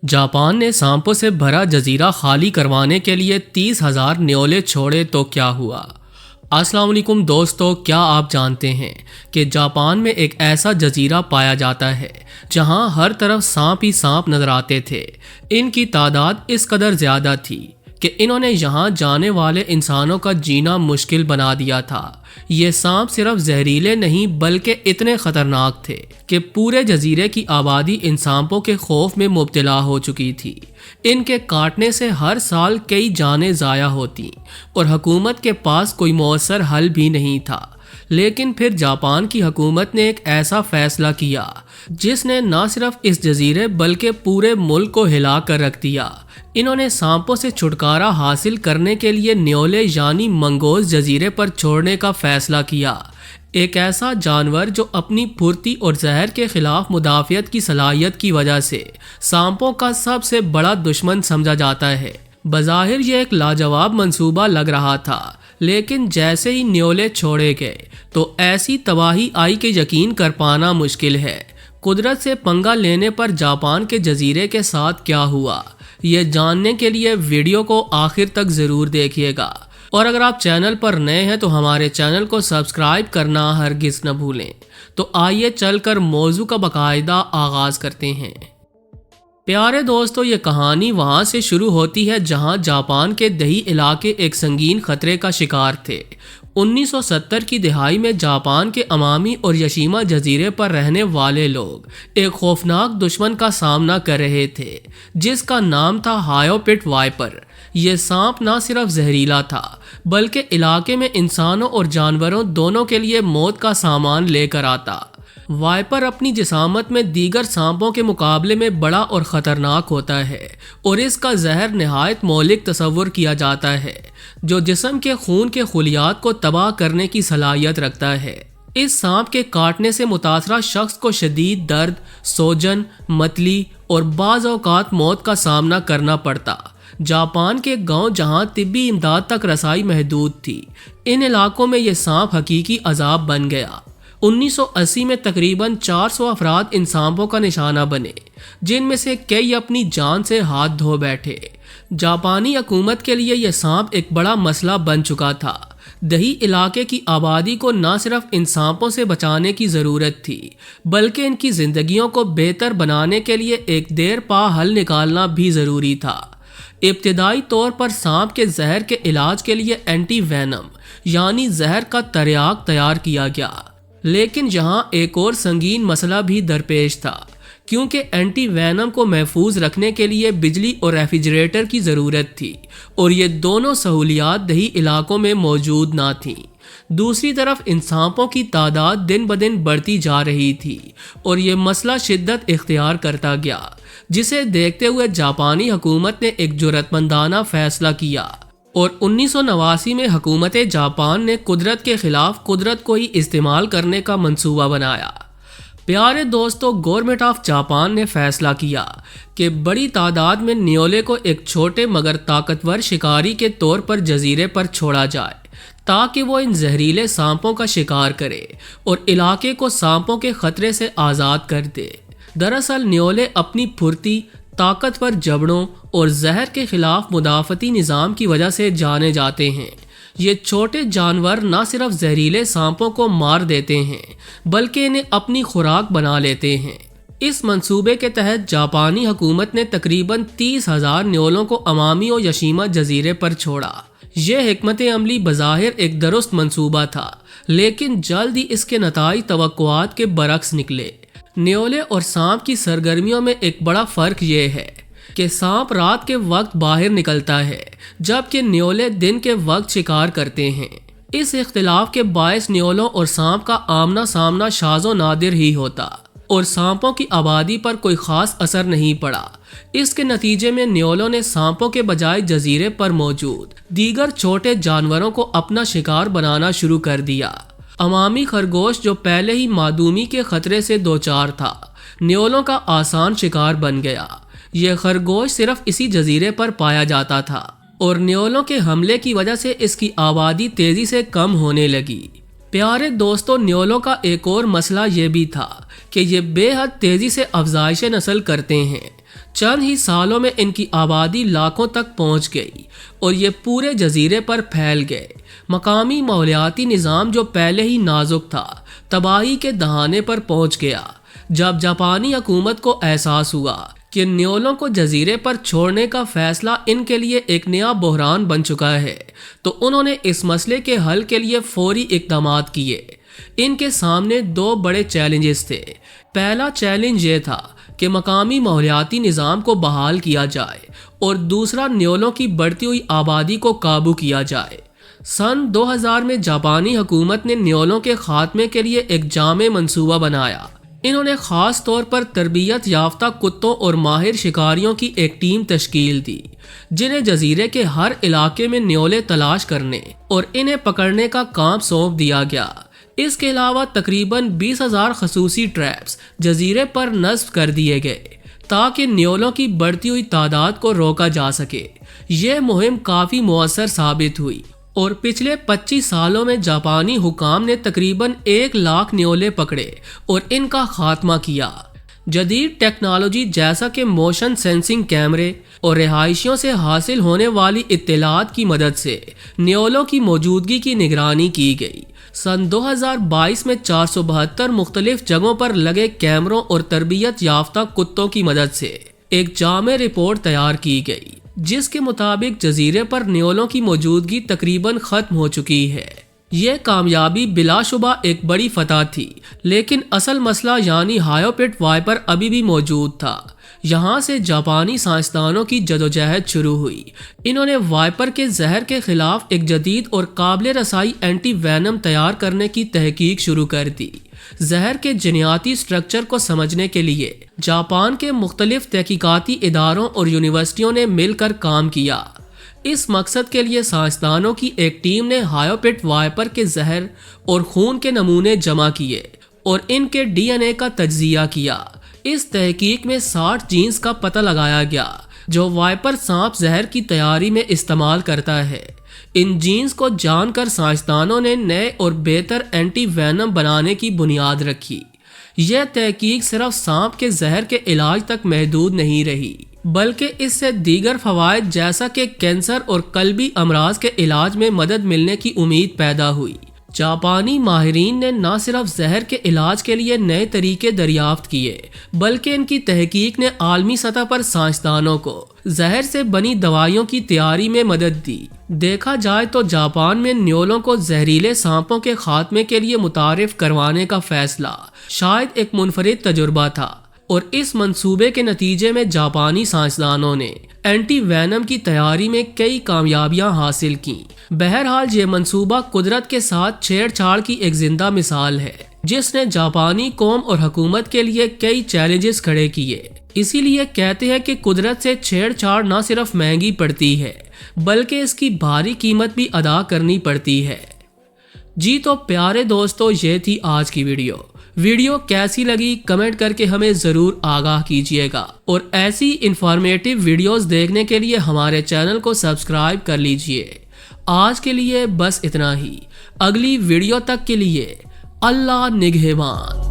Japan ने सांपों से भरा जजीरा खाली करवाने के लिए 30,000 न्योले छोड़े तो क्या हुआ। अस्सलाम वालेकुम दोस्तों, क्या आप जानते हैं कि जापान में एक ऐसा जजीरा पाया जाता है जहां हर तरफ सांप ही सांप नजर आते थे। इनकी तादाद इस कदर ज़्यादा थी कि इन्होंने यहाँ जाने वाले इंसानों का जीना मुश्किल बना दिया था। ये सांप सिर्फ जहरीले नहीं बल्कि इतने ख़तरनाक थे कि पूरे जजीरे की आबादी इन सांपों के खौफ में मुब्तला हो चुकी थी। इनके काटने से हर साल कई जानें ज़ाया होती और हुकूमत के पास कोई मौसर हल भी नहीं था। लेकिन फिर जापान की हुकूमत ने एक ऐसा फैसला किया जिसने न सिर्फ इस जजीरे बल्कि पूरे मुल्क को हिला कर रख दिया। इन्होंने सांपों से छुटकारा हासिल करने के लिए न्योले यानी मंगोज़ जजीरे पर छोड़ने का फैसला किया। एक ऐसा जानवर जो अपनी फुर्ती और जहर के खिलाफ मुदाफ़ियत की सलाहियत की वजह से सांपों का सबसे बड़ा दुश्मन समझा जाता है। बज़ाहिर ये एक लाजवाब मंसूबा लग रहा था, लेकिन जैसे ही न्योले छोड़े गए तो ऐसी तबाही आई कि यकीन कर पाना मुश्किल है। कुदरत से पंगा लेने पर जापान के जजीरे के साथ क्या हुआ, ये जानने के लिए वीडियो को आखिर तक ज़रूर देखिएगा। और अगर आप चैनल पर नए हैं तो हमारे चैनल को सब्सक्राइब करना हरगिज़ न भूलें। तो आइए चलकर मौजू का बाकायदा आगाज़ करते हैं। प्यारे दोस्तों, ये कहानी वहाँ से शुरू होती है जहाँ जापान के दही इलाके एक संगीन खतरे का शिकार थे। 1970 की दिहाई में जापान के अमामी और यशीमा जजीरे पर रहने वाले लोग एक खौफनाक दुश्मन का सामना कर रहे थे जिसका नाम था हायोपिट वाइपर। ये सांप न सिर्फ जहरीला था बल्कि इलाके में इंसानों और जानवरों दोनों के लिए मौत का सामान लेकर आता। वाइपर अपनी जिसामत में दीगर सांपों के मुकाबले में बड़ा और ख़तरनाक होता है और इसका जहर नहायत मौलिक तस्वुर किया जाता है जो जिस्म के खून के खुलियात को तबाह करने की सलाहियत रखता है। इस सांप के काटने से मुतासरा शख्स को शदीद दर्द, सोजन, मतली और बाज़ औक़ात मौत का सामना करना पड़ता। जापान के गांव जहां तिब्बी इमदाद तक रसाई महदूद थी, इन इलाकों में यह सांप हकीकी अजाब बन गया। 1980 में तकरीबन 400 अफराद इन सांपों का निशाना बने, जिनमें से कई अपनी जान से हाथ धो बैठे। जापानी हुकूमत के लिए यह सांप एक बड़ा मसला बन चुका था। दही इलाके की आबादी को न सिर्फ इन सांपों से बचाने की ज़रूरत थी बल्कि इनकी ज़िंदगियों को बेहतर बनाने के लिए एक देर पा हल निकालना भी ज़रूरी था। इब्तिदाई तौर पर सांप के जहर के इलाज के लिए एंटी वैनम यानी जहर का तरियाक तैयार किया गया। लेकिन यहाँ एक और संगीन मसला भी दरपेश था, क्योंकि एंटी वैनम को महफूज रखने के लिए बिजली और रेफ्रिजरेटर की ज़रूरत थी और ये दोनों सहूलियात दही इलाकों में मौजूद ना थीं। दूसरी तरफ इन सांपों की तादाद दिन ब दिन बढ़ती जा रही थी और ये मसला शिद्दत इख्तियार करता गया, जिसे देखते हुए जापानी हुकूमत ने एक जुर्रतमंदाना फैसला किया और 1989 में हुकूमत जापान ने कुदरत के खिलाफ कुदरत को ही इस्तेमाल करने का मंसूबा बनाया। प्यारे दोस्तों, गवर्नमेंट ऑफ जापान ने फैसला किया कि बड़ी तादाद में न्योले को एक छोटे मगर ताकतवर शिकारी के तौर पर जजीरे पर छोड़ा जाए ताकि वो इन जहरीले सांपों का शिकार करे और इलाके को सांपों के खतरे से आज़ाद कर दे। दरअसल न्योले अपनी फुर्ती, ताकतवर जबड़ों और जहर के खिलाफ मुदाफ़ती निज़ाम की वजह से जाने जाते हैं। ये छोटे जानवर न सिर्फ जहरीले सांपों को मार देते हैं बल्कि इन्हें अपनी खुराक बना लेते हैं। इस मंसूबे के तहत जापानी हुकूमत ने तकरीबन 30,000 न्योलों को अमामी और यशीमा जजीरे पर छोड़ा। यह हिकमत अमली बज़ाहिर एक दुरुस्त मंसूबा था, लेकिन जल्द ही इसके नताइज तवक्कुआत के बरक्स निकले। न्योले और सांप की सरगर्मियों में एक बड़ा फ़र्क ये है कि सांप रात के वक्त बाहर निकलता है जबकि न्योले दिन के वक्त शिकार करते हैं। इस इख्तिलाफ के बायस न्योलों और सांप का आमना सामना शाज़ो नादिर ही होता और सांपों की आबादी पर कोई ख़ास असर नहीं पड़ा। इसके नतीजे में न्योलों ने सांपों के बजाय जजीरे पर मौजूद दीगर छोटे जानवरों को अपना शिकार बनाना शुरू कर दिया। अमामी खरगोश जो पहले ही मादूमी के खतरे से दोचार था, न्योलों का आसान शिकार बन गया। यह खरगोश सिर्फ इसी जजीरे पर पाया जाता था और न्योलों के हमले की वजह से इसकी आबादी तेजी से कम होने लगी। प्यारे दोस्तों, न्योलों का एक और मसला ये भी था कि ये बेहद तेजी से अफजाइश नस्ल करते हैं। چند ہی سالوں میں ان کی آبادی لاکھوں تک پہنچ گئی اور یہ پورے جزیرے پر پھیل گئے۔ مقامی ماحولیاتی نظام جو پہلے ہی نازک تھا، تباہی کے دہانے پر پہنچ گیا۔ جب جاپانی حکومت کو احساس ہوا کہ نیولوں کو جزیرے پر چھوڑنے کا فیصلہ ان کے لیے ایک نیا بحران بن چکا ہے، تو انہوں نے اس مسئلے کے حل کے لیے فوری اقدامات کیے۔ ان کے سامنے دو بڑے چیلنجز تھے۔ پہلا چیلنج یہ تھا کہ مقامی ماحولیاتی نظام کو بحال کیا جائے اور دوسرا نیولوں کی بڑھتی ہوئی آبادی کو قابو کیا جائے۔ سن 2000 میں جاپانی حکومت نے نیولوں کے خاتمے کے لیے ایک جامع منصوبہ بنایا۔ انہوں نے خاص طور پر تربیت یافتہ کتوں اور ماہر شکاریوں کی ایک ٹیم تشکیل دی، جنہیں جزیرے کے ہر علاقے میں نیولے تلاش کرنے اور انہیں پکڑنے کا کام سونپ دیا گیا۔ اس کے علاوہ تقریباً 20,000 خصوصی ٹریپس جزیرے پر نصب کر دیے گئے تاکہ نیولوں کی بڑھتی ہوئی تعداد کو روکا جا سکے۔ یہ مہم کافی مؤثر ثابت ہوئی اور پچھلے 25 سالوں میں جاپانی حکام نے تقریباً 1 لاکھ نیولے پکڑے اور ان کا خاتمہ کیا۔ جدید ٹیکنالوجی جیسا کہ موشن سینسنگ کیمرے اور رہائشیوں سے حاصل ہونے والی اطلاعات کی مدد سے نیولوں کی موجودگی کی نگرانی کی گئی۔ سن 2022 میں 472 مختلف جگہوں پر لگے کیمروں اور تربیت یافتہ کتوں کی مدد سے ایک جامع رپورٹ تیار کی گئی، جس کے مطابق جزیرے پر نیولوں کی موجودگی تقریباً ختم ہو چکی ہے۔ یہ کامیابی بلا شبہ ایک بڑی فتح تھی، لیکن اصل مسئلہ یعنی ہائیوپٹ وائپر ابھی بھی موجود تھا۔ یہاں سے جاپانی سائنسدانوں کی جدوجہد شروع ہوئی۔ انہوں نے وائپر کے زہر کے خلاف ایک جدید اور قابل رسائی اینٹی وینم تیار کرنے کی تحقیق شروع کر دی۔ زہر کے جینیاتی سٹرکچر کو سمجھنے کے لیے جاپان کے مختلف تحقیقاتی اداروں اور یونیورسٹیوں نے مل کر کام کیا۔ اس مقصد کے لیے سائنسدانوں کی ایک ٹیم نے ہائیوپٹ وائپر کے زہر اور خون کے نمونے جمع کیے اور ان کے ڈی این اے کا تجزیہ کیا۔ اس تحقیق میں 60 جینز کا پتہ لگایا گیا جو وائپر سانپ زہر کی تیاری میں استعمال کرتا ہے۔ ان جینز کو جان کر سائنسدانوں نے نئے اور بہتر اینٹی وینم بنانے کی بنیاد رکھی۔ یہ تحقیق صرف سانپ کے زہر کے علاج تک محدود نہیں رہی، بلکہ اس سے دیگر فوائد جیسا کہ کینسر اور قلبی امراض کے علاج میں مدد ملنے کی امید پیدا ہوئی۔ جاپانی ماہرین نے نہ صرف زہر کے علاج کے لیے نئے طریقے دریافت کیے، بلکہ ان کی تحقیق نے عالمی سطح پر سائنسدانوں کو زہر سے بنی دوائیوں کی تیاری میں مدد دی۔ دیکھا جائے تو جاپان میں نیولوں کو زہریلے سانپوں کے خاتمے کے لیے متعارف کروانے کا فیصلہ شاید ایک منفرد تجربہ تھا، اور اس منصوبے کے نتیجے میں جاپانی سائنسدانوں نے اینٹی وینم کی تیاری میں کئی کامیابیاں حاصل کیں۔ بہرحال یہ منصوبہ قدرت کے ساتھ چھیڑ چھاڑ کی ایک زندہ مثال ہے، جس نے جاپانی قوم اور حکومت کے لیے کئی چیلنجز کھڑے کیے۔ اسی لیے کہتے ہیں کہ قدرت سے چھیڑ چھاڑ نہ صرف مہنگی پڑتی ہے، بلکہ اس کی بھاری قیمت بھی ادا کرنی پڑتی ہے۔ جی تو پیارے دوستو، یہ تھی آج کی ویڈیو کیسی لگی کمنٹ کر کے ہمیں ضرور آگاہ کیجیے گا، اور ایسی انفارمیٹیو ویڈیوز دیکھنے کے لیے ہمارے چینل کو سبسکرائب کر لیجیے۔ آج کے لیے بس اتنا ہی، اگلی ویڈیو تک کے لیے اللہ نگہبان۔